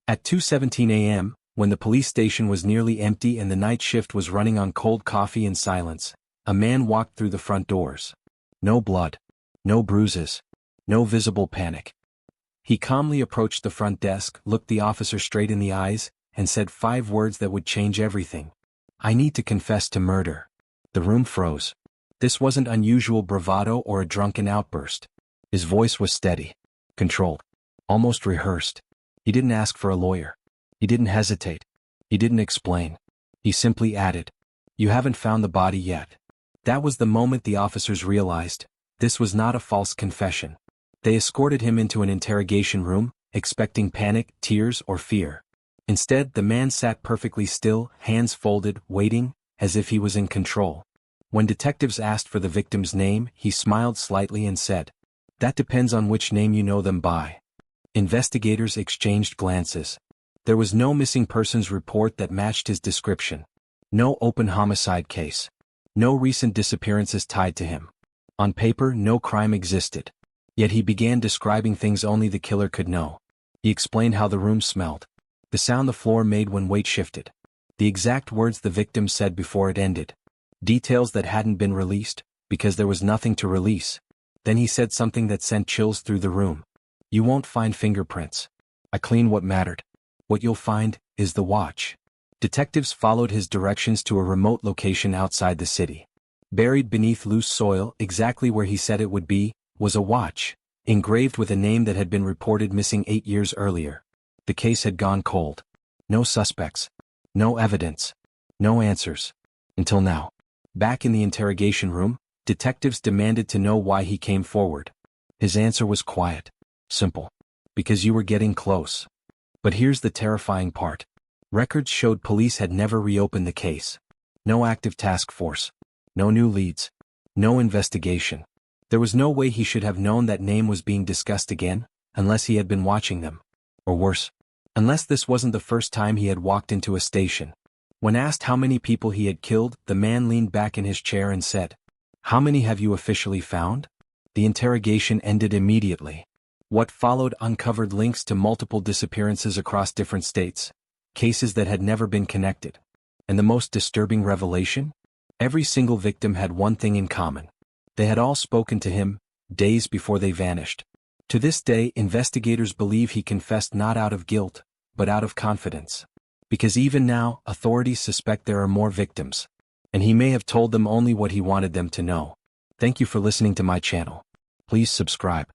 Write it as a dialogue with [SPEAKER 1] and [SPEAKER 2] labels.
[SPEAKER 1] At 2:17 a.m., when the police station was nearly empty and the night shift was running on cold coffee and silence, a man walked through the front doors. No blood. No bruises. No visible panic. He calmly approached the front desk, looked the officer straight in the eyes, and said 5 words that would change everything. "I need to confess to murder." The room froze. This wasn't unusual bravado or a drunken outburst. His voice was steady, controlled, almost rehearsed. He didn't ask for a lawyer. He didn't hesitate. He didn't explain. He simply added, "You haven't found the body yet." That was the moment the officers realized this was not a false confession. They escorted him into an interrogation room, expecting panic, tears, or fear. Instead, the man sat perfectly still, hands folded, waiting, as if he was in control. When detectives asked for the victim's name, he smiled slightly and said, "That depends on which name you know them by." Investigators exchanged glances. There was no missing persons report that matched his description. No open homicide case. No recent disappearances tied to him. On paper, no crime existed. Yet he began describing things only the killer could know. He explained how the room smelled, the sound the floor made when weight shifted, the exact words the victim said before it ended. Details that hadn't been released, because there was nothing to release. Then he said something that sent chills through the room. "You won't find fingerprints. I cleaned what mattered. What you'll find is the watch." Detectives followed his directions to a remote location outside the city. Buried beneath loose soil, exactly where he said it would be, was a watch, engraved with a name that had been reported missing 8 years earlier. The case had gone cold. No suspects. No evidence. No answers. Until now. Back in the interrogation room, detectives demanded to know why he came forward. His answer was quiet. Simple. Because you were getting close. But here's the terrifying part. Records showed police had never reopened the case. No active task force. No new leads. No investigation. There was no way he should have known that name was being discussed again, unless he had been watching them. Or worse, unless this wasn't the first time he had walked into a station. When asked how many people he had killed, the man leaned back in his chair and said, "How many have you officially found?" The interrogation ended immediately. What followed uncovered links to multiple disappearances across different states, cases that had never been connected. And the most disturbing revelation? Every single victim had one thing in common. They had all spoken to him, days before they vanished. To this day, investigators believe he confessed not out of guilt, but out of confidence. Because even now, authorities suspect there are more victims. And he may have told them only what he wanted them to know. Thank you for listening to my channel. Please subscribe.